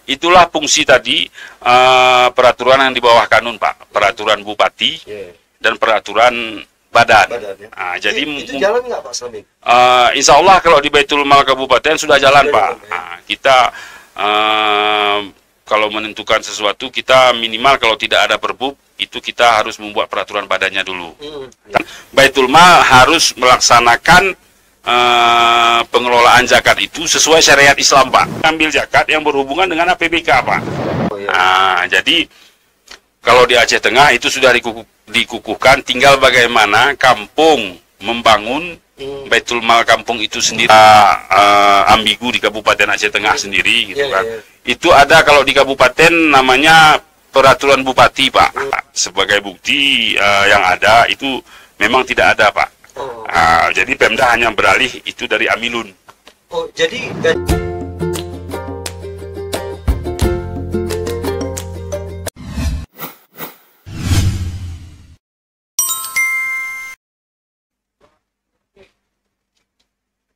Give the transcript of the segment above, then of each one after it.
itulah fungsi tadi peraturan yang di bawah kanun Pak, peraturan bupati dan peraturan badan. Ya. Jadi itu jalan nggak Pak selama ini? Insya Allah kalau di Baitul Mal Kabupaten sudah jalan Pak. Kita kalau menentukan sesuatu kita minimal kalau tidak ada Perbup itu kita harus membuat peraturan badannya dulu. Baitul Mal harus melaksanakan pengelolaan zakat itu sesuai syariat Islam Pak. Ambil zakat yang berhubungan dengan APBK Pak. Jadi kalau di Aceh Tengah itu sudah dikukuhkan, tinggal bagaimana kampung membangun Baitul Mal kampung itu sendiri. Ambigu di Kabupaten Aceh Tengah sendiri gitu kan. Itu ada kalau di kabupaten namanya peraturan bupati Pak. Sebagai bukti yang ada itu memang tidak ada Pak. Jadi Pemda hanya beralih itu dari Amilun. Jadi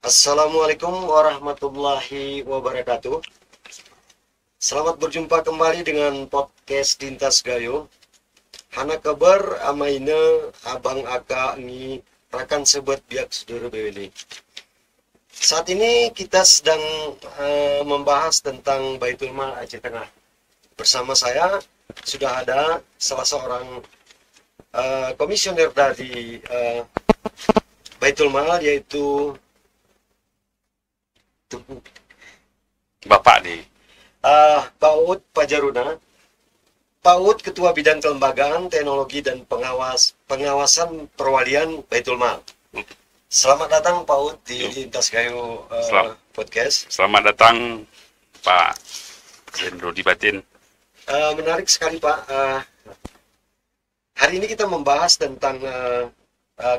Assalamualaikum warahmatullahi wabarakatuh. Selamat berjumpa kembali dengan podcast Dintas Gayo. Hana kabar amaina abang aka ngi rakan sebut biak saudara beweli. Saat ini kita sedang membahas tentang Baitul Mal Aceh Tengah. Bersama saya sudah ada salah seorang komisioner dari Baitul Mal, yaitu Bapak nih. Pak Ud Pajaruna. Pak Ud Ketua Bidang Kelembagaan, Teknologi dan Pengawasan Perwalian Baitul Mal. Selamat datang Pak Ud di Dintas Gayo Podcast. Selamat datang Pak Jendro di Batin. Menarik sekali Pak. Hari ini kita membahas tentang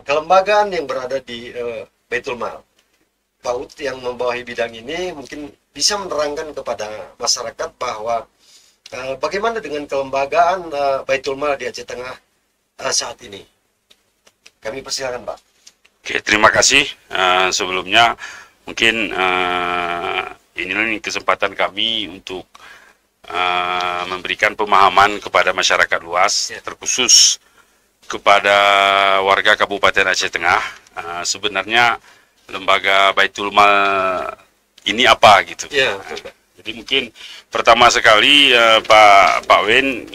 kelembagaan yang berada di Baitul Mal. Pak Ud yang membawahi bidang ini mungkin bisa menerangkan kepada masyarakat bahwa bagaimana dengan kelembagaan Baitul Mal di Aceh Tengah saat ini. Kami persilakan Pak. Oke, terima kasih. Sebelumnya mungkin ini kesempatan kami untuk memberikan pemahaman kepada masyarakat luas, terkhusus kepada warga Kabupaten Aceh Tengah. Sebenarnya lembaga Baitul Mal ini apa gitu. Jadi mungkin pertama sekali Pak Wen,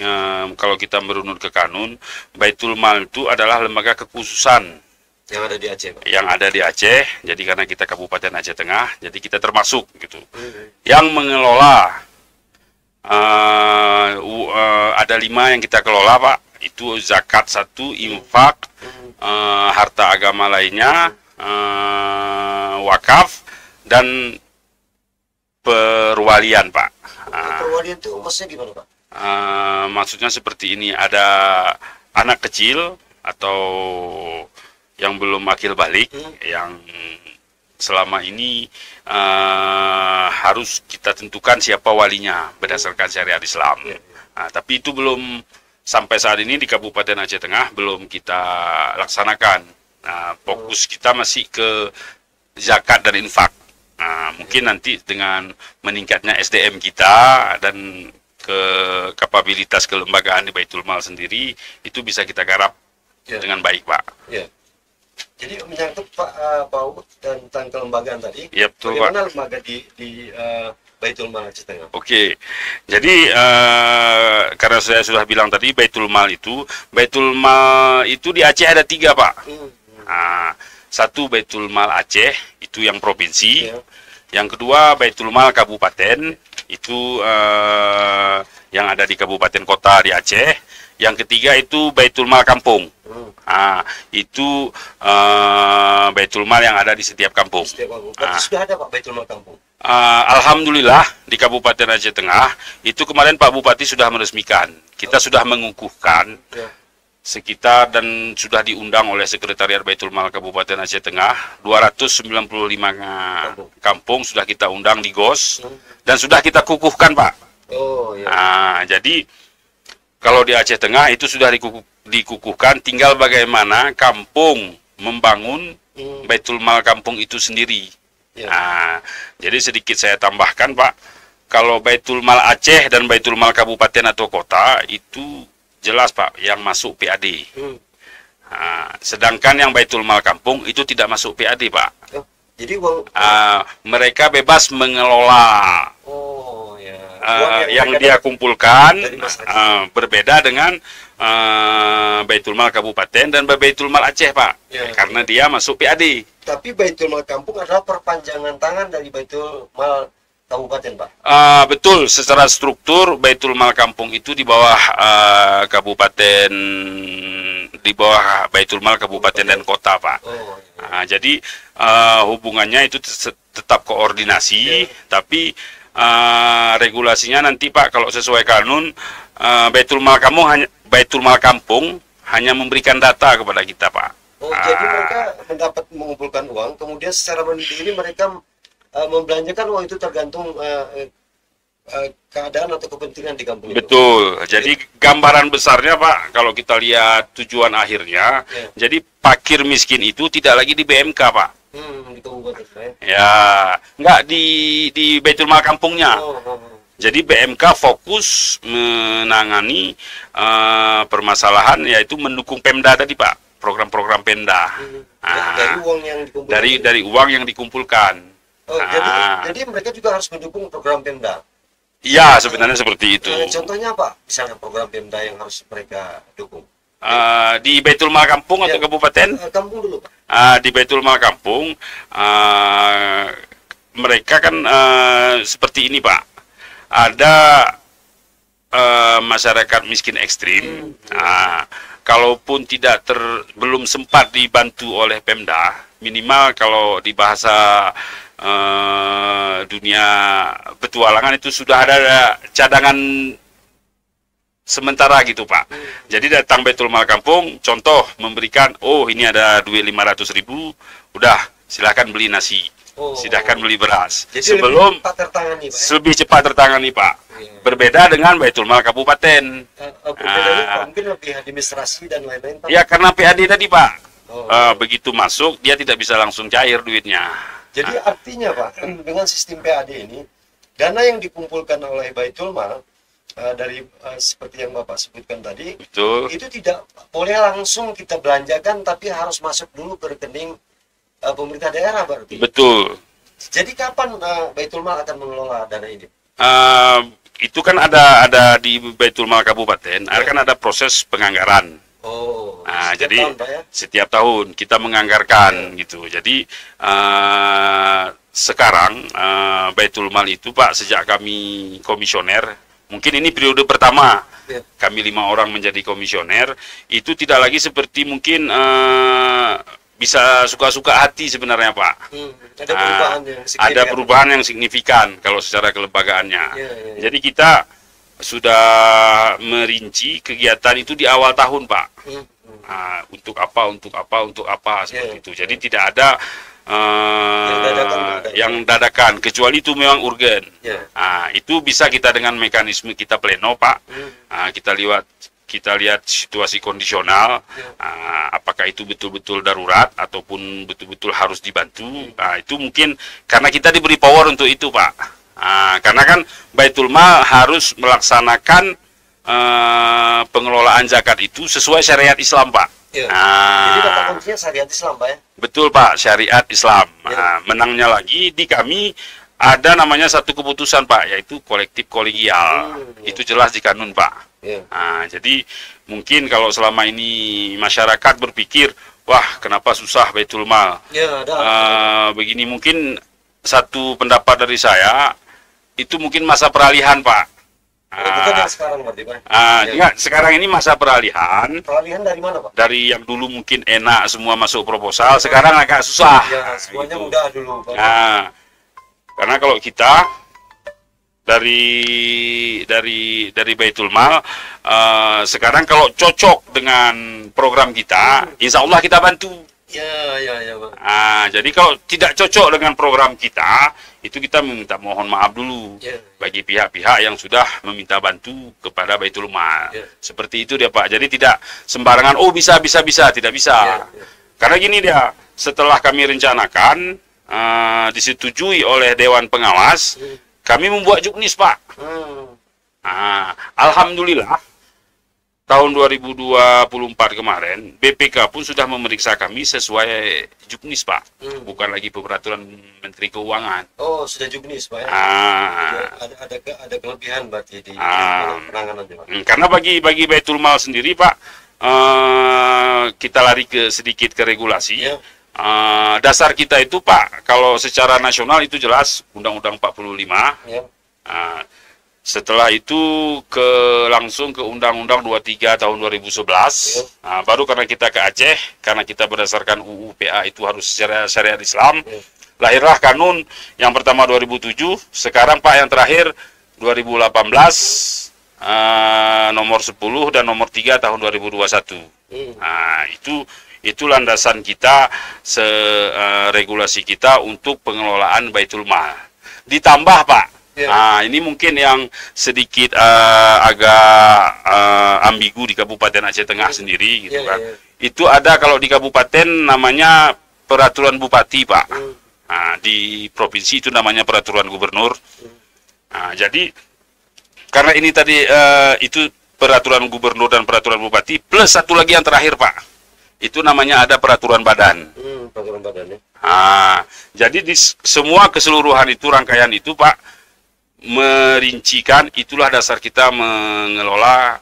kalau kita merunut ke kanun, Baitul Mal itu adalah lembaga kekhususan yang ada di Aceh Pak. Yang ada di Aceh. Jadi karena kita Kabupaten Aceh Tengah, jadi kita termasuk gitu. Yang mengelola ada 5 yang kita kelola Pak. Itu zakat 1, infak, harta agama lainnya, wakaf dan perwalian Pak. Perwalian itu maksudnya gimana Pak? Maksudnya seperti ini, ada anak kecil atau yang belum akil balik yang selama ini harus kita tentukan siapa walinya berdasarkan syariat Islam. Tapi itu belum sampai saat ini di Kabupaten Aceh Tengah belum kita laksanakan. Fokus kita masih ke zakat dan infak. Mungkin nanti dengan meningkatnya SDM kita dan ke kapabilitas kelembagaan di Baitul Mal sendiri, itu bisa kita garap dengan baik Pak. Jadi menyangkut Pak Ud tentang kelembagaan tadi, betul, bagaimana Pak. lembaga di Baitul Mal Aceh Tengah? Oke, jadi karena saya sudah bilang tadi Baitul Mal itu di Aceh ada 3 Pak. Satu Baitul Mal Aceh, itu yang provinsi. Yang kedua Baitul Mal Kabupaten, itu yang ada di kabupaten kota di Aceh. Yang ketiga itu Baitul Mal Kampung. Itu Baitul Mal yang ada di setiap kampung. Sudah ada Pak Baitul Mal Kampung? Alhamdulillah di Kabupaten Aceh Tengah, itu kemarin Pak Bupati sudah meresmikan. Kita sudah mengukuhkan sekitar dan sudah diundang oleh Sekretariat Baitul Mal Kabupaten Aceh Tengah 295 kampung sudah kita undang di GOS dan sudah kita kukuhkan Pak. Jadi kalau di Aceh Tengah itu sudah dikukuhkan, tinggal bagaimana kampung membangun Baitul Mal kampung itu sendiri. Jadi sedikit saya tambahkan Pak, kalau Baitul Mal Aceh dan Baitul Mal Kabupaten atau kota itu jelas Pak yang masuk PAD. Nah, sedangkan yang Baitul Mal Kampung itu tidak masuk PAD Pak. Jadi uang mereka bebas mengelola. Oh ya. Yang dia kumpulkan berbeda dengan Baitul Mal Kabupaten dan Baitul Mal Aceh Pak. Karena dia masuk PAD. Tapi Baitul Mal Kampung adalah perpanjangan tangan dari Baitul Mal Kabupaten Pak. Betul, secara struktur Baitul Mal Kampung itu di bawah kabupaten, di bawah Baitul Mal Kabupaten dan kota Pak. Jadi hubungannya itu tetap koordinasi, tapi regulasinya nanti Pak kalau sesuai kanun Baitul Mal Kampung hanya memberikan data kepada kita Pak. Jadi mereka mengumpulkan uang, kemudian secara mandiri mereka membelanjakan uang itu tergantung keadaan atau kepentingan di kampung itu. Betul. Jadi gambaran besarnya Pak, kalau kita lihat tujuan akhirnya, jadi fakir miskin itu tidak lagi di BMK Pak. Di kabupaten saya. Ya, enggak di Baitul Mal Kampungnya. Jadi BMK fokus menangani permasalahan yaitu mendukung Pemda tadi Pak, program-program Pemda. Dari uang yang dikumpulkan. Dari uang yang dikumpulkan. Jadi mereka juga harus mendukung program Pemda. Iya, sebenarnya seperti itu. Contohnya apa? Misalnya program Pemda yang harus mereka dukung. Di Baitul Mal Kampung atau kabupaten? Kampung dulu, Pak. Di Baitul Mal Kampung, mereka kan seperti ini Pak. Ada masyarakat miskin ekstrim. Kalaupun belum sempat dibantu oleh Pemda, minimal kalau di bahasa dunia petualangan itu sudah ada cadangan sementara gitu Pak. Jadi datang Baitul Mal Kampung, contoh memberikan, ini ada duit 500.000, udah silahkan beli nasi, silahkan beli beras. Jadi sebelum lebih cepat tertangani Pak. Lebih cepat tertangani Pak. Berbeda dengan Baitul Mal Kabupaten. Mungkin lebih administrasi dan lain-lain Pak. Ya karena PAD tadi Pak. Begitu masuk dia tidak bisa langsung cair duitnya. Jadi artinya Pak, dengan sistem PAD ini, dana yang dikumpulkan oleh Baitul Mal dari seperti yang Bapak sebutkan tadi, betul, itu tidak boleh langsung kita belanjakan, tapi harus masuk dulu ke rekening pemerintah daerah berarti. Betul. Jadi kapan Baitul Mal akan mengelola dana ini? Itu kan ada di Baitul Mal Kabupaten, kan ada proses penganggaran. Jadi tahun, Pak, ya? Setiap tahun kita menganggarkan gitu. Jadi sekarang Baitul Mal itu Pak, sejak kami komisioner, mungkin ini periode pertama kami 5 orang menjadi komisioner, itu tidak lagi seperti mungkin bisa suka-suka hati sebenarnya Pak. Ada perubahan yang signifikan kalau secara kelembagaannya. Jadi kita sudah merinci kegiatan itu di awal tahun Pak. Untuk apa seperti itu. Jadi tidak ada yang dadakan, kecuali itu memang urgen. Itu bisa kita dengan mekanisme kita pleno Pak. Kita lihat situasi kondisional, apakah itu betul-betul darurat ataupun betul-betul harus dibantu. Itu mungkin karena kita diberi power untuk itu Pak. Karena kan Baitul Mal harus melaksanakan pengelolaan zakat itu sesuai syariat Islam Pak. Jadi kata kuncinya syariat Islam Pak ya? Betul Pak, syariat Islam. Menangnya lagi di kami ada namanya satu keputusan Pak, yaitu kolektif kolegial. Itu jelas di kanun Pak. Jadi mungkin kalau selama ini masyarakat berpikir, wah kenapa susah Baitul Mal? Begini, mungkin satu pendapat dari saya, itu mungkin masa peralihan Pak. Bukan yang sekarang berarti Pak? Enggak, sekarang ini masa peralihan. Peralihan dari mana Pak? Dari yang dulu mungkin enak semua masuk proposal, sekarang agak susah. Semuanya mudah dulu Pak. Karena kalau kita dari Baitul Mal, sekarang kalau cocok dengan program kita, insya Allah kita bantu. Ya Pak. Jadi kalau tidak cocok dengan program kita, itu kita meminta mohon maaf dulu bagi pihak-pihak yang sudah meminta bantu kepada Baitul Mal. Seperti itu dia Pak. Jadi tidak sembarangan, bisa, tidak bisa. Karena gini dia, setelah kami rencanakan, disetujui oleh Dewan Pengawas, kami membuat juknis, Pak. Alhamdulillah tahun 2024 kemarin BPK pun sudah memeriksa kami sesuai juknis, Pak. Bukan lagi peraturan Menteri Keuangan. Oh, sudah juknis, Pak. Ya? Ada kelebihan berarti di penanganannya, Pak. Karena bagi Baitul Mal sendiri, Pak, kita lari sedikit ke regulasi. Ya. Dasar kita itu, Pak, kalau secara nasional itu jelas Undang-Undang 45. Ya. Setelah itu langsung ke Undang-Undang 23 tahun 2011. Ya. Baru karena kita ke Aceh, karena kita berdasarkan UU PA itu harus syariat Islam. Ya. Lahirlah kanun yang pertama 2007, sekarang, Pak, yang terakhir 2018 nomor 10 dan nomor 3 tahun 2021. Itu landasan kita, regulasi kita untuk pengelolaan Baitul Mal. Ditambah, Pak, ini mungkin yang sedikit agak ambigu di Kabupaten Aceh Tengah sendiri, gitu kan. Itu ada kalau di kabupaten namanya peraturan bupati, Pak. Di provinsi itu namanya peraturan gubernur. Jadi karena ini tadi itu peraturan gubernur dan peraturan bupati, plus satu lagi yang terakhir, Pak, itu namanya ada peraturan badan. Peraturan badan, ya. Jadi di semua keseluruhan itu, rangkaian itu, Pak, merincikan itulah dasar kita mengelola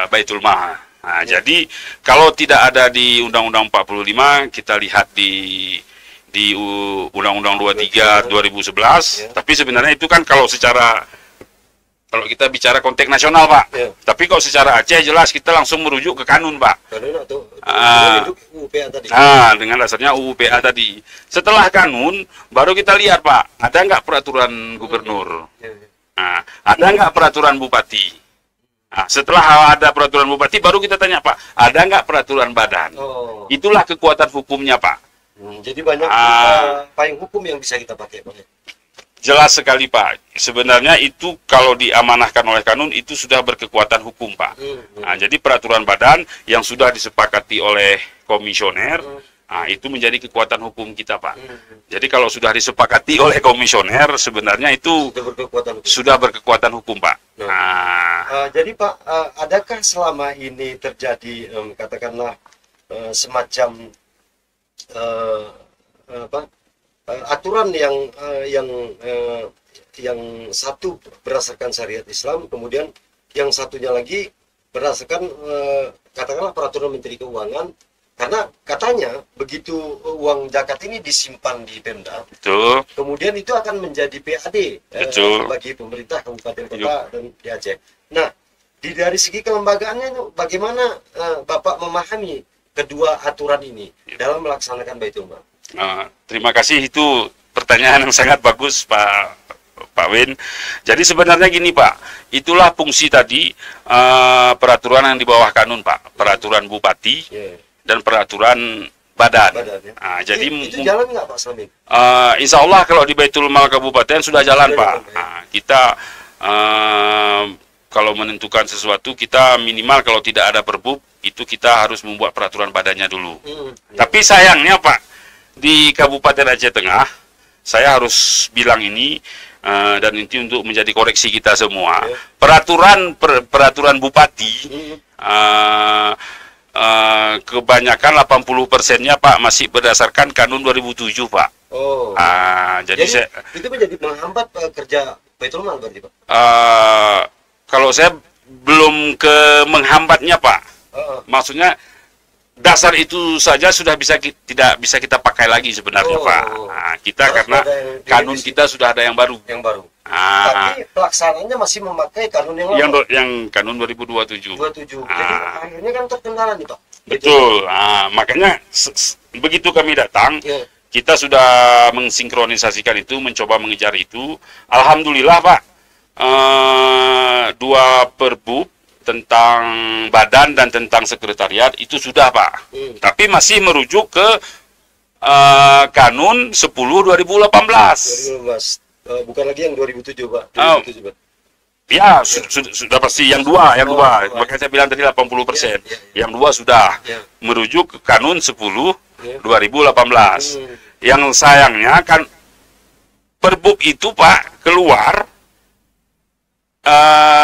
Baitul Mal. Jadi kalau tidak ada di Undang-Undang 45, kita lihat di Undang-Undang 23 2011. Tapi sebenarnya itu kan kalau kita bicara konteks nasional, Pak. Tapi kalau secara Aceh jelas kita langsung merujuk ke kanun, Pak. Kanun atau UU PA tadi. Dengan dasarnya UU PA tadi. Setelah kanun, baru kita lihat, Pak, ada nggak peraturan gubernur? Ada nggak peraturan bupati? Setelah ada peraturan bupati, baru kita tanya, Pak, ada nggak peraturan badan? Itulah kekuatan hukumnya, Pak. Jadi banyak payung hukum yang bisa kita pakai, Pak. Jelas sekali, Pak. Sebenarnya itu kalau diamanahkan oleh kanun itu sudah berkekuatan hukum, Pak. Jadi peraturan badan yang sudah disepakati oleh komisioner, itu menjadi kekuatan hukum kita, Pak. Jadi kalau sudah disepakati oleh komisioner, sebenarnya itu sudah berkekuatan hukum, Pak. Jadi, Pak, adakah selama ini terjadi katakanlah semacam aturan yang satu berdasarkan syariat Islam, kemudian yang satunya lagi berdasarkan katakanlah peraturan Menteri Keuangan, karena katanya begitu uang zakat ini disimpan di Pemda, betul, kemudian itu akan menjadi PAD bagi pemerintah kabupaten kota dan di Aceh. Nah, dari segi kelembagaannya bagaimana Bapak memahami kedua aturan ini dalam melaksanakan Baitul Mal? Terima kasih, itu pertanyaan yang sangat bagus, Pak Win. Jadi sebenarnya gini, Pak, itulah fungsi tadi peraturan yang di bawah kanun, Pak, peraturan bupati dan peraturan badan. Jadi itu jalan nggak, Pak Samin? Insya Allah kalau di Baitul Mal Kabupaten sudah jalan, Pak. Kita kalau menentukan sesuatu, kita minimal kalau tidak ada perbub itu kita harus membuat peraturan badannya dulu. Tapi sayangnya, Pak, di Kabupaten Aceh Tengah, saya harus bilang ini dan ini untuk menjadi koreksi kita semua. Peraturan bupati kebanyakan 80%-nya, Pak, masih berdasarkan kanun 2007, Pak. Jadi itu menjadi menghambat kerja Baitul Mal berarti, Pak. Kalau saya belum ke menghambatnya, Pak. Maksudnya dasar itu saja sudah tidak bisa kita pakai lagi sebenarnya, Pak. Kita karena kanun kita sudah ada yang baru. Tapi pelaksanaannya masih memakai kanun yang lama. Yang kanun 2027. Jadi akhirnya kan terkendala nih, Pak. Betul. Makanya begitu kami datang, kita sudah mensinkronisasikan itu, mencoba mengejar itu. Alhamdulillah, Pak. 2 perbub tentang badan dan tentang sekretariat itu sudah, Pak. Tapi masih merujuk ke kanun 10 2018. Bukan lagi yang 2007, Pak. Ya, sudah pasti yang dua. Makanya saya bilang tadi 80%. Yang 2 sudah merujuk ke kanun 10 2018. Yang sayangnya kan Perbuk itu Pak keluar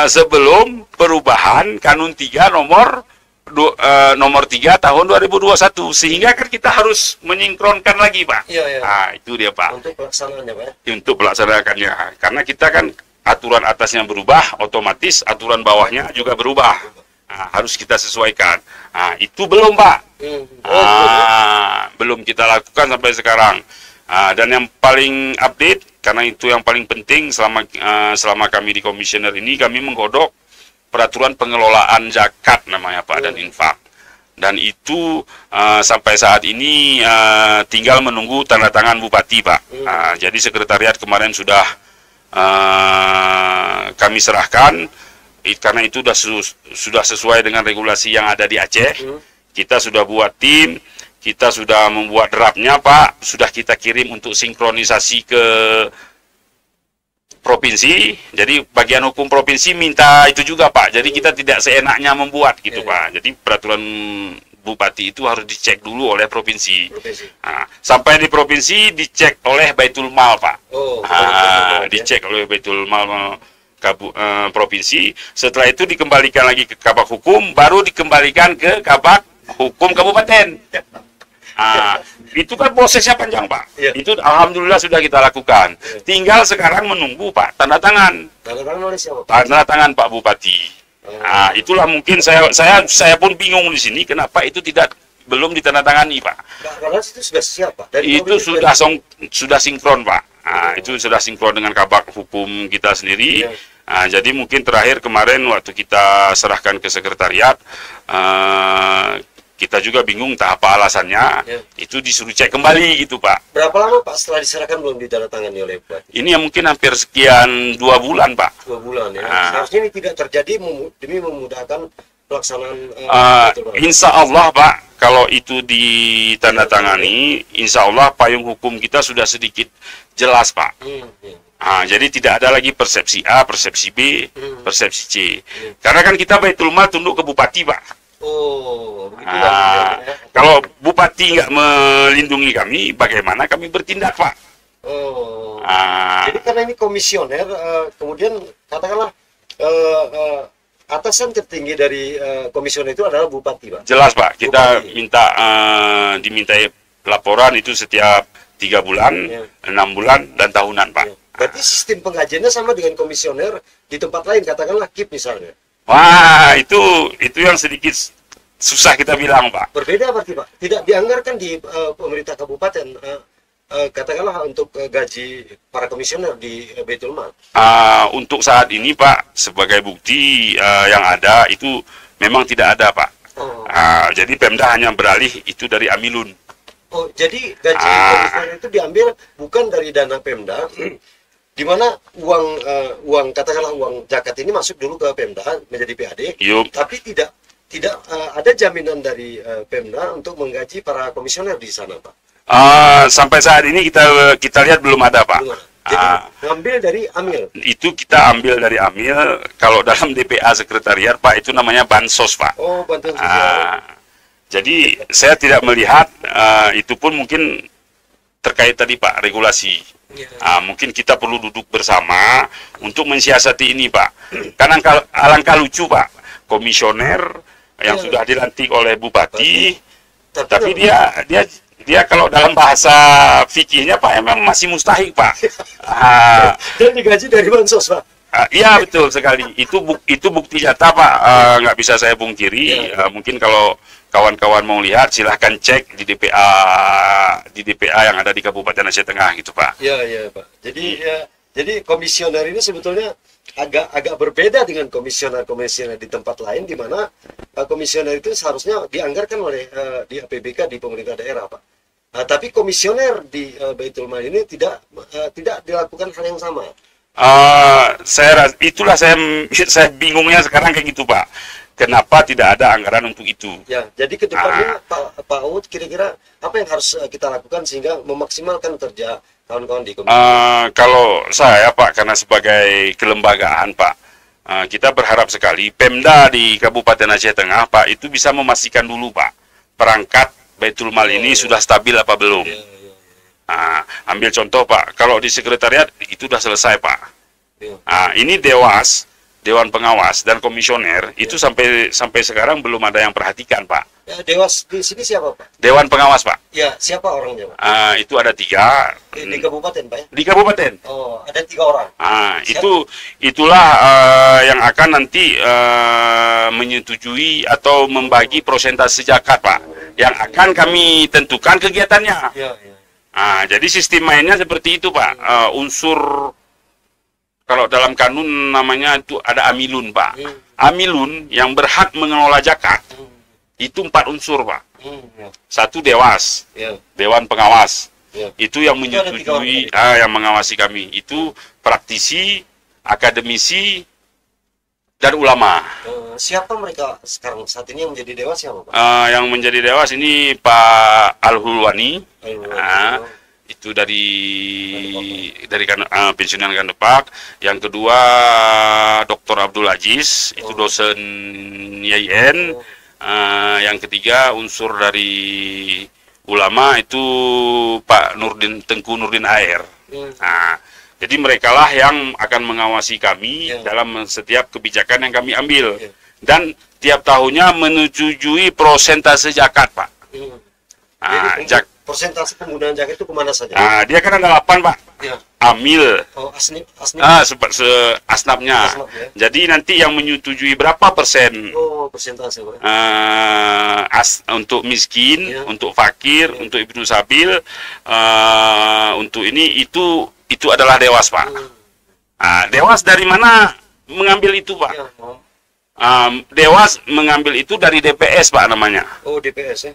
sebelum perubahan Kanun 3 nomor 3 tahun 2021, sehingga kan kita harus menyinkronkan lagi Pak. Iya, iya. Nah, itu dia Pak. Untuk pelaksanaannya Pak. Untuk pelaksanakannya, karena kita kan aturan atasnya berubah, otomatis aturan bawahnya juga berubah. Nah, harus kita sesuaikan. Nah, itu belum Pak. Belum kita lakukan sampai sekarang. Dan yang paling update, karena itu yang paling penting selama kami di komisioner ini, kami menggodok peraturan pengelolaan zakat namanya Pak dan infak. Dan itu sampai saat ini tinggal menunggu tanda tangan Bupati Pak. Jadi sekretariat kemarin sudah kami serahkan, karena itu sudah sesuai dengan regulasi yang ada di Aceh. Kita sudah buat tim, kita sudah membuat draftnya Pak, sudah kita kirim untuk sinkronisasi ke provinsi. Jadi bagian hukum provinsi minta itu juga Pak. Jadi kita tidak seenaknya membuat gitu Pak. Jadi peraturan Bupati itu harus dicek dulu oleh provinsi. Nah, sampai di provinsi dicek oleh Baitul Mal Pak. Dicek oleh Baitul Mal provinsi. Setelah itu dikembalikan lagi ke Kabak Hukum, baru dikembalikan ke Kabak Hukum Kabupaten. Itu kan prosesnya panjang Pak. Itu alhamdulillah sudah kita lakukan. Tinggal sekarang menunggu Pak tanda tangan. Tanda tangan oleh siapa? Tanda tangan Pak Bupati. Itulah mungkin saya pun bingung di sini kenapa itu belum ditandatangani Pak. Karena itu sudah siap Pak. Itu sudah sinkron Pak. Itu sudah sinkron dengan Kabak Hukum kita sendiri. Jadi mungkin terakhir kemarin waktu kita serahkan ke sekretariat, kita juga bingung entah apa alasannya, itu disuruh cek kembali gitu Pak. Berapa lama Pak setelah diserahkan belum ditandatangani oleh Bupati? Ini yang mungkin hampir sekian 2 bulan Pak. 2 bulan ya. Seharusnya ini tidak terjadi demi memudahkan pelaksanaan. Insya Allah Pak, kalau itu ditandatangani, insya Allah payung hukum kita sudah sedikit jelas Pak. Jadi tidak ada lagi persepsi A, persepsi B, persepsi C. Karena kan kita Baitul Mal tunduk ke Bupati Pak. Kalau Bupati nggak melindungi kami, bagaimana kami bertindak Pak? Jadi karena ini komisioner, kemudian katakanlah atasan tertinggi dari komisioner itu adalah Bupati Pak. Jelas Pak, kita dimintai laporan itu setiap 3 bulan, 6 bulan, dan tahunan Pak. Berarti sistem pengajiannya sama dengan komisioner di tempat lain, katakanlah KIP misalnya. Wah, itu yang sedikit susah kita bilang Pak. Berbeda berarti Pak. Tidak dianggarkan di pemerintah kabupaten, katakanlah untuk gaji para komisioner di Baitul Mal. Untuk saat ini Pak, sebagai bukti yang ada itu memang tidak ada Pak. Jadi Pemda hanya beralih itu dari Amilun. Jadi gaji komisioner itu diambil bukan dari dana Pemda, di mana uang katakanlah uang zakat ini masuk dulu ke Pemda menjadi PAD, tapi tidak ada jaminan dari Pemda untuk menggaji para komisioner di sana Pak. Sampai saat ini kita lihat belum ada Pak. Jadi ngambil dari Amil. Itu kita ambil dari Amil. Kalau dalam DPA sekretariat Pak itu namanya bansos Pak. Bantuan. Jadi saya tidak melihat itu pun mungkin terkait tadi Pak regulasi. Mungkin kita perlu duduk bersama untuk mensiasati ini Pak. Karena alangkah lucu Pak, komisioner yang sudah dilantik oleh Bupati, tapi dia kalau dalam bahasa fikihnya Pak emang masih mustahik Pak. Dan digaji dari bansos Pak. Iya betul sekali. Itu bukti nyata Pak. Nggak bisa saya pungkiri. Mungkin kalau kawan-kawan mau lihat silahkan cek di DPA yang ada di Kabupaten Aceh Tengah gitu Pak. Iya Pak. Jadi komisioner ini sebetulnya agak berbeda dengan komisioner di tempat lain, di mana komisioner itu seharusnya dianggarkan oleh di APBK di pemerintah daerah Pak. Tapi komisioner di Baitul Mal ini tidak dilakukan hal yang sama. Itulah saya bingungnya sekarang kayak gitu Pak. Kenapa tidak ada anggaran untuk itu? Ya, jadi kedepannya Pak Uut kira-kira apa yang harus kita lakukan sehingga memaksimalkan kerja kawan-kawan di komisi? Kalau saya Pak, karena sebagai kelembagaan Pak, kita berharap sekali Pemda di Kabupaten Aceh Tengah Pak itu bisa memastikan dulu Pak perangkat Baitul Mal ini sudah stabil apa belum. Ambil contoh Pak, kalau di sekretariat itu sudah selesai Pak. Ya. Ini Dewan Pengawas dan Komisioner itu sampai sekarang belum ada yang perhatikan Pak. Ya, Dewas di sini siapa Pak? Dewan Pengawas Pak. Ya, siapa orangnya Pak? Itu ada 3 Di kabupaten Pak ya? di kabupaten. Oh, ada 3 orang. Itulah yang akan nanti menyetujui atau membagi persentase zakat Pak, yang akan kami tentukan kegiatannya. Ya. Jadi sistem mainnya seperti itu Pak. Unsur, kalau dalam kanun namanya itu ada amilun Pak. Amilun yang berhak mengelola zakat itu 4 unsur Pak. Ya. 1 Dewas, Ya. Dewan Pengawas. Ya. Itu yang Itu ada 3 menyetujui, orang. yang mengawasi kami. Itu praktisi, akademisi, dan ulama. Siapa mereka sekarang saat ini yang menjadi dewas siapa Pak? Yang menjadi dewas ini Pak Al-Hulwani. Itu dari pensiunan Kandepak. Yang kedua Dr. Abdul Aziz, itu dosen YIN. Yang ketiga unsur dari ulama itu Pak Tengku Nurdin Air. Jadi merekalah yang akan mengawasi kami dalam setiap kebijakan yang kami ambil. Dan tiap tahunnya menyetujui persentase zakat Pak. Jadi persentase penggunaan zakat itu kemana saja? Dia kan ada 8 Pak. Ya. Amil. Oh, asnif. Asnafnya. Asnaf, ya. Jadi nanti yang menyetujui berapa persen Persentase Pak. untuk miskin, Ya. untuk fakir, untuk ibnu sabil, untuk ini itu adalah dewas Pak. Dewas dari mana mengambil itu Pak? Ya. Dewas mengambil itu dari DPS Pak namanya. Oh, DPS ya.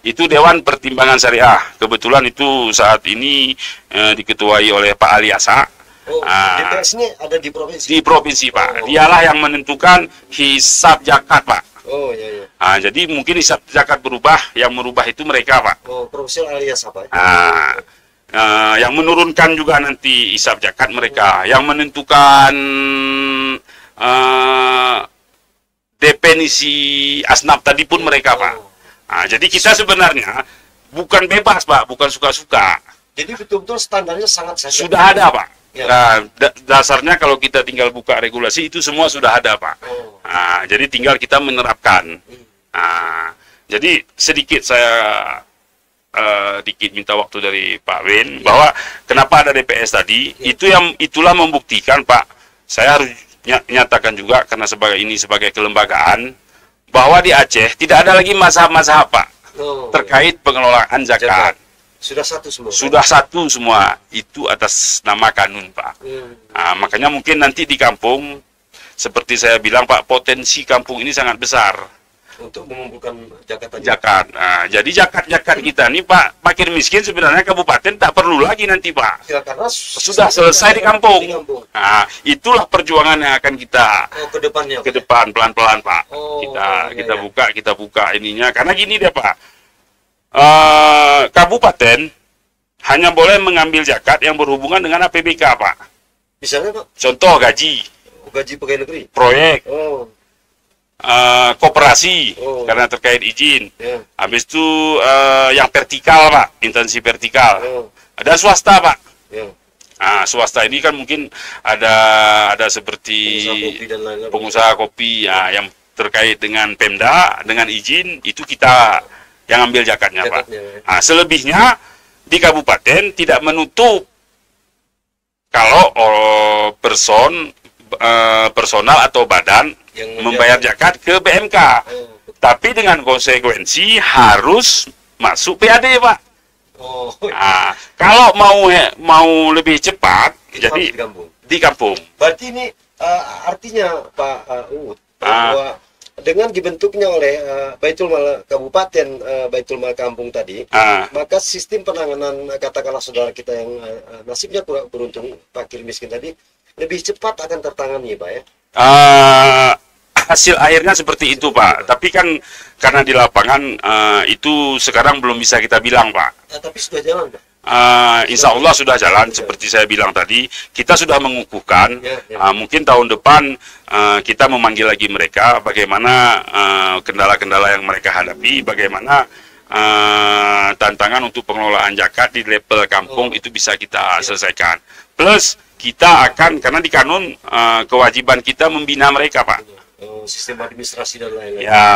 Itu Dewan Pertimbangan Syariah. Kebetulan itu saat ini diketuai oleh Pak Aliasa. Oh, DPS ini ada di provinsi. Di provinsi Pak. Dialah yang menentukan hisab zakat Pak. Oh, ya. Jadi mungkin hisab zakat berubah, yang merubah itu mereka Pak. Oh, Profesor alias apa? Yang menurunkan juga nanti hisab zakat mereka, yang menentukan definisi asnaf tadi pun mereka Pak. Jadi kita sebenarnya bukan bebas Pak, bukan suka-suka. Jadi betul-betul standarnya sangat saja. Sudah ada Pak. Ya. Dasarnya kalau kita tinggal buka regulasi itu semua sudah ada Pak. Jadi tinggal kita menerapkan. Jadi sedikit saya minta waktu dari Pak Wen bahwa kenapa ada DPS tadi, itulah membuktikan Pak. Saya harus nyatakan juga karena sebagai kelembagaan bahwa di Aceh tidak ada lagi mazhab-mazhab Pak terkait pengelolaan zakat. Sudah satu semua. Sudah satu semua, itu atas nama kanun Pak. Makanya mungkin nanti di kampung seperti saya bilang Pak, potensi kampung ini sangat besar untuk mengumpulkan zakat. Jadi zakat kita nih Pak, makin miskin sebenarnya kabupaten tak perlu lagi nanti Pak. Ya, karena sudah selesai di kampung. Itulah perjuangan yang akan kita ke depannya. Ke depan pelan-pelan Pak. Iya. Kita buka ininya. Karena gini deh Pak, kabupaten hanya boleh mengambil zakat yang berhubungan dengan APBK Pak. Misalnya Pak? Contoh gaji pegawai negeri. Proyek. Koperasi karena terkait izin. Habis itu yang vertikal Pak, intensi vertikal. Ada swasta Pak. Swasta ini kan mungkin ada seperti pengusaha kopi yang terkait dengan Pemda, dengan izin, itu kita yang ambil zakatnya Pak. Selebihnya di kabupaten tidak menutup kalau personal atau badan yang membayar zakat ke BMK. Tapi dengan konsekuensi harus masuk PAD Pak. Kalau mau lebih cepat, jadi di kampung. Berarti ini artinya Pak Uut bahwa dengan dibentuknya oleh Baitul Mal Kabupaten, Baitul Mal Kampung tadi, maka sistem penanganan katakanlah saudara kita yang nasibnya kurang beruntung, fakir miskin tadi, lebih cepat akan tertangani Pak ya. Hasil akhirnya seperti itu Pak, tapi kan karena di lapangan itu sekarang belum bisa kita bilang Pak. Tapi sudah jalan Pak. Insya Allah sudah jalan, seperti saya bilang tadi, kita sudah mengukuhkan. Mungkin tahun depan kita memanggil lagi mereka, bagaimana kendala-kendala yang mereka hadapi, bagaimana tantangan untuk pengelolaan zakat di level kampung itu bisa kita selesaikan. Plus kita akan, karena di kanun kewajiban kita membina mereka, Pak. Sistem administrasi dan lain-lain. Ya.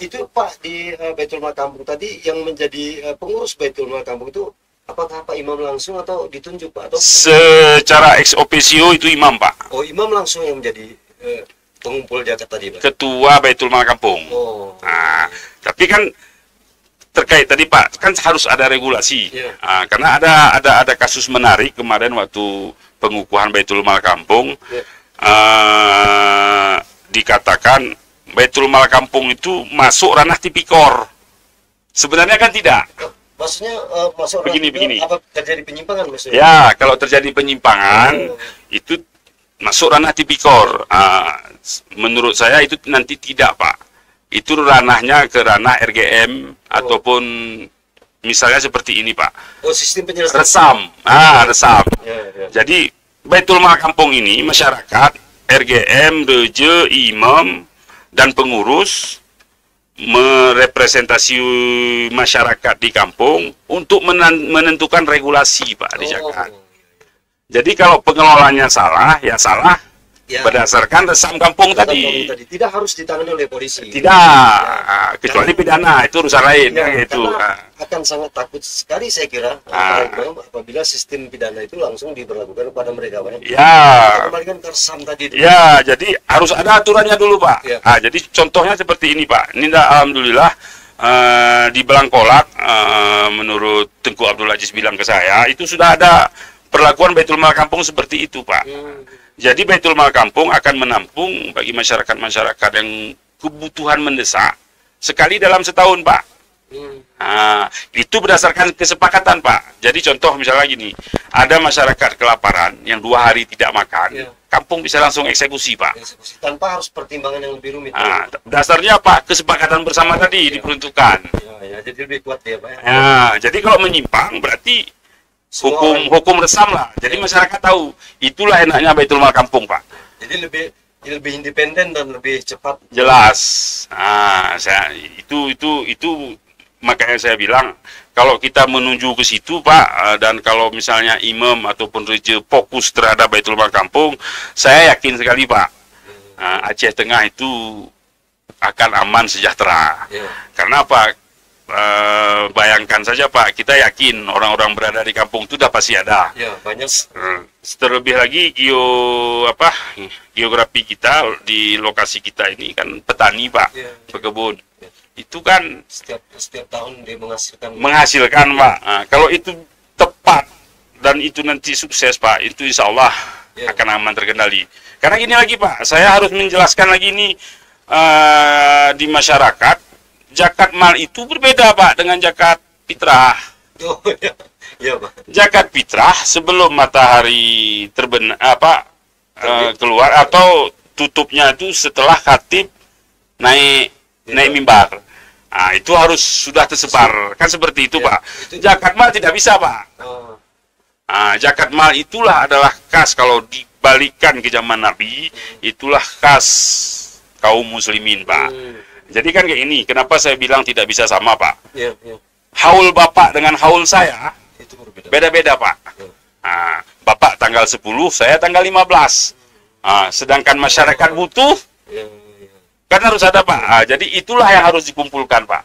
Itu Pak, di Baitul Mal Kampung tadi yang menjadi pengurus Baitul Mal Kampung itu apakah Pak imam langsung atau ditunjuk Pak? Atau secara ex officio itu imam, Pak. oh, imam langsung yang menjadi pengumpul zakat tadi, Pak. Ketua Baitul Mal Kampung. Oh. Nah, tapi kan terkait tadi Pak, kan harus ada regulasi. Yeah. Karena ada kasus menarik kemarin waktu pengukuhan Baitul Mal Kampung. Yeah. Dikatakan Baitul Mal Kampung itu masuk ranah tipikor. Sebenarnya kan tidak. Maksudnya masuk begini. apa terjadi penyimpangan maksudnya? Ya, kalau terjadi penyimpangan itu masuk ranah tipikor. Menurut saya itu nanti tidak, Pak. Itu ranahnya ke ranah RGM ataupun misalnya seperti ini, Pak. Oh, sistem penyelesaian. Resam. Resam. Ya. Jadi Baitul Mal Kampung ini masyarakat, RGM, reje, imam, dan pengurus merepresentasi masyarakat di kampung untuk menentukan regulasi, Pak, di zakat. Jadi kalau pengelolanya salah, ya salah berdasarkan resam kampung tadi. Tidak harus ditangani oleh polisi. Tidak, kecuali pidana, itu urusan lain. Itu akan sangat takut sekali saya kira apabila sistem pidana itu langsung diberlakukan kepada mereka, Pak. Ya. Kembalikan ke resam tadi itu. Ya, jadi harus ada aturannya dulu, Pak. Ya. Jadi contohnya seperti ini, Pak. Ini alhamdulillah di Belangkolak, menurut Tengku Abdul Aziz bilang ke saya, itu sudah ada perlakuan Baitul Mal Kampung seperti itu, Pak. Jadi Baitul Mal Kampung akan menampung bagi masyarakat-masyarakat yang kebutuhan mendesak sekali dalam setahun, Pak. Itu berdasarkan kesepakatan, Pak. Jadi contoh misalnya gini, ada masyarakat kelaparan yang 2 hari tidak makan, kampung bisa langsung eksekusi, Pak. Eksekusi tanpa harus pertimbangan yang lebih rumit. Dasarnya Pak, kesepakatan bersama tadi diperuntukkan. Jadi lebih kuat dia, Pak. Jadi kalau menyimpang berarti hukum resam lah. Jadi masyarakat tahu, itulah enaknya Baitul Mal Kampung, Pak. Jadi lebih independen dan lebih cepat. Jelas. Itu makanya saya bilang kalau kita menuju ke situ, Pak, dan kalau misalnya imam ataupun reje fokus terhadap Baitul Mal Kampung, saya yakin sekali, Pak, Aceh Tengah itu akan aman sejahtera. Karena apa? Bayangkan saja, Pak, kita yakin orang-orang berada di kampung itu sudah pasti ada. Ya, banyak. Terlebih lagi geografi kita di lokasi kita ini kan petani, Pak, pekebun. Itu kan setiap tahun dia menghasilkan, Pak. Kalau itu tepat dan itu nanti sukses, Pak, itu insya Allah akan aman terkendali. Karena gini lagi, Pak, saya harus menjelaskan lagi ini di masyarakat, zakat mal itu berbeda, Pak, dengan zakat fitrah. Iya, Pak. Zakat fitrah sebelum matahari keluar atau tutupnya itu setelah khatib naik mimbar. Itu harus sudah tersebar. Kan seperti itu, Pak. Zakat mal tidak bisa, Pak. Zakat mal itulah adalah khas kalau dibalikkan ke zaman Nabi, itulah khas kaum muslimin, Pak. Jadi kan kayak ini, kenapa saya bilang tidak bisa sama, Pak? Haul Bapak dengan haul saya itu beda-beda, Pak. Bapak tanggal 10, saya tanggal 15. Sedangkan masyarakat butuh, kan harus ada, Pak. Jadi itulah yang harus dikumpulkan, Pak.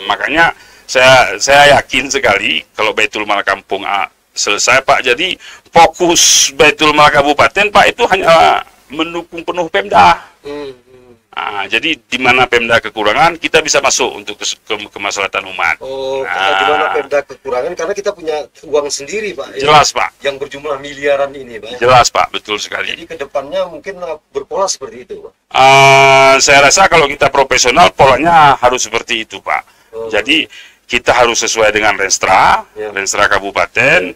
Makanya saya yakin sekali kalau Baitul Mal Kampung selesai, Pak. Jadi fokus Baitul Mal Kabupaten, Pak, itu hanya mendukung penuh Pemda. Jadi di mana Pemda kekurangan, kita bisa masuk untuk kemaslahatan umat. Di mana Pemda kekurangan, karena kita punya uang sendiri, Pak. Jelas, Pak. Yang berjumlah miliaran ini, Pak. Jelas, Pak, betul sekali. Jadi kedepannya mungkin berpola seperti itu, Pak. Saya rasa kalau kita profesional, polanya harus seperti itu, Pak. Jadi kita harus sesuai dengan Renstra, Renstra Kabupaten,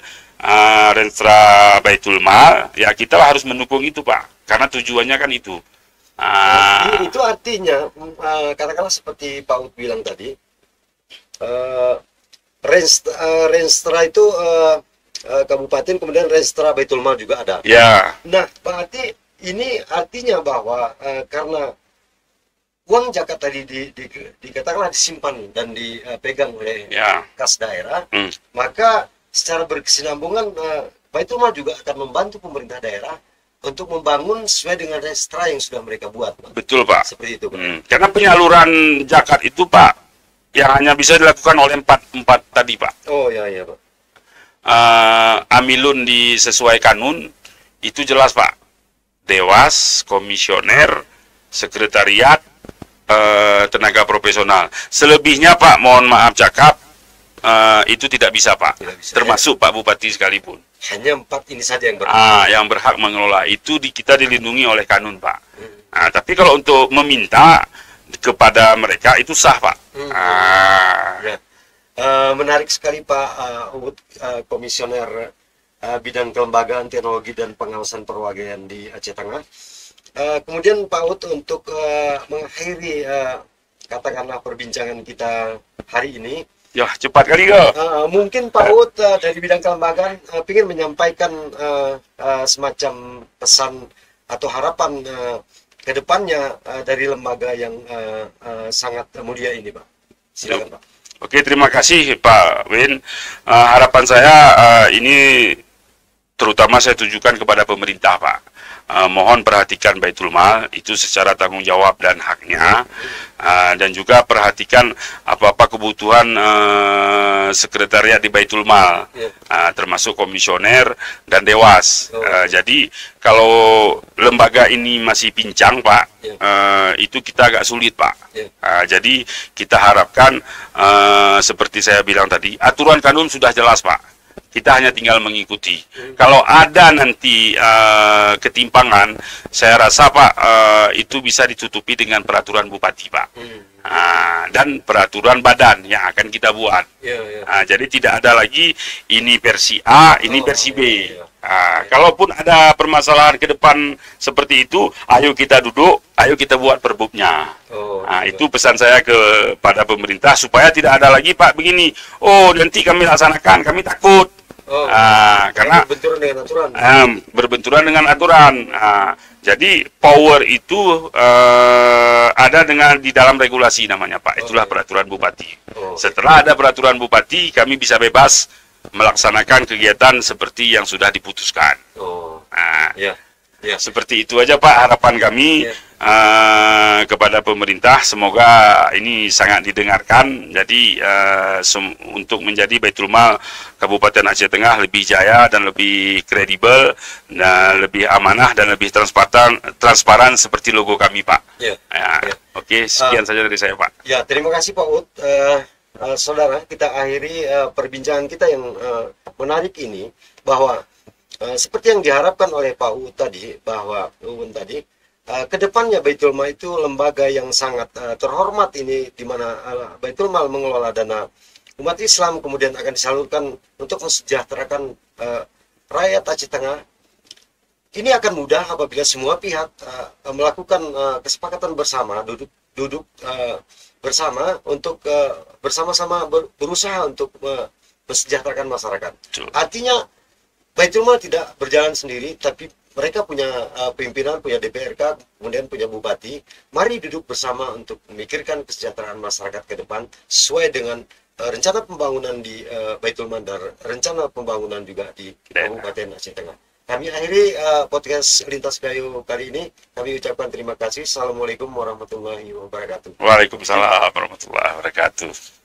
Renstra Baitul Mal. Ya kita harus mendukung itu, Pak. Karena tujuannya kan itu. Itu artinya katakanlah seperti Pak Ud bilang tadi, Renstra itu kabupaten, kemudian Renstra Baitul Mal juga ada. Ya. Nah, berarti ini artinya bahwa karena uang zakat tadi dikatakanlah disimpan dan dipegang oleh Ya. kas daerah, Hmm. maka secara berkesinambungan Baitul Mal juga akan membantu pemerintah daerah untuk membangun sesuai dengan restra yang sudah mereka buat, Pak. Betul, Pak. Seperti itu, Pak. Karena penyaluran zakat itu, Pak, yang hanya bisa dilakukan oleh empat tadi, Pak. Oh ya, ya, Pak. Amilun sesuai kanun itu jelas, Pak. Dewas, komisioner, sekretariat, tenaga profesional. Selebihnya, Pak, mohon maaf cakap, itu tidak bisa, Pak. Tidak bisa, Termasuk Pak Bupati sekalipun. Hanya 4 ini saja yang berhak. Yang berhak mengelola itu kita dilindungi oleh kanun, Pak. Tapi kalau untuk meminta kepada mereka itu sah, Pak. Ya. Menarik sekali, Pak Uut, komisioner bidang kelembagaan, teknologi dan pengawasan perwakilan di Aceh Tengah. Kemudian Pak Uut, untuk mengakhiri katakanlah perbincangan kita hari ini, Ya, cepat kali ke. mungkin Pak Uut dari bidang kelembagaan ingin menyampaikan semacam pesan atau harapan ke depannya dari lembaga yang sangat mulia ini, Pak. Silakan, Pak. Oke, terima kasih Pak Win. Harapan saya ini terutama saya tujukan kepada pemerintah, Pak. Mohon perhatikan Baitul Mal itu secara tanggung jawab dan haknya, dan juga perhatikan apa-apa kebutuhan sekretariat di Baitul Mal, termasuk komisioner dan dewas. Jadi kalau lembaga ini masih pincang, Pak, itu kita agak sulit, Pak. Jadi kita harapkan seperti saya bilang tadi, aturan kanun sudah jelas, Pak. Kita hanya tinggal mengikuti. Kalau ada nanti ketimpangan, saya rasa, Pak, itu bisa ditutupi dengan peraturan bupati, Pak. Dan peraturan badan yang akan kita buat. Jadi tidak ada lagi ini versi A, ini versi B. Kalaupun ada permasalahan ke depan seperti itu, ayo kita duduk, ayo kita buat perbubnya. Itu pesan saya kepada pemerintah supaya tidak ada lagi, Pak, begini. Oh, nanti kami laksanakan, kami takut. Karena berbenturan dengan aturan. Berbenturan dengan aturan. Jadi power itu ada di dalam regulasi namanya, Pak. Itulah peraturan bupati. Setelah ada peraturan bupati, kami bisa bebas melaksanakan kegiatan seperti yang sudah diputuskan. Seperti itu aja, Pak, harapan kami kepada pemerintah. Semoga ini sangat didengarkan. Jadi untuk menjadi Baitul Mal Kabupaten Aceh Tengah lebih jaya dan lebih kredibel, dan lebih amanah dan lebih transparan seperti logo kami, Pak. Oke, sekian saja dari saya, Pak. Ya, terima kasih Pak Uut. Saudara, kita akhiri perbincangan kita yang menarik ini, bahwa seperti yang diharapkan oleh Pak Uut tadi, bahwa kedepannya Baitul Mal itu lembaga yang sangat terhormat ini, di mana Baitul Mal mengelola dana umat Islam, kemudian akan disalurkan untuk mensejahterakan rakyat Aceh Tengah. Ini akan mudah apabila semua pihak melakukan kesepakatan bersama, duduk bersama untuk bersama-sama berusaha untuk mensejahterakan masyarakat. Artinya Baitul Mal tidak berjalan sendiri, tapi mereka punya pimpinan, punya DPRK, kemudian punya bupati. Mari duduk bersama untuk memikirkan kesejahteraan masyarakat ke depan sesuai dengan rencana pembangunan di Baitul Mal dan rencana pembangunan juga di Kabupaten Aceh Tengah. Kami akhiri podcast Lintas Gayo kali ini. Kami ucapkan terima kasih. Assalamualaikum warahmatullahi wabarakatuh. Waalaikumsalam warahmatullahi wabarakatuh.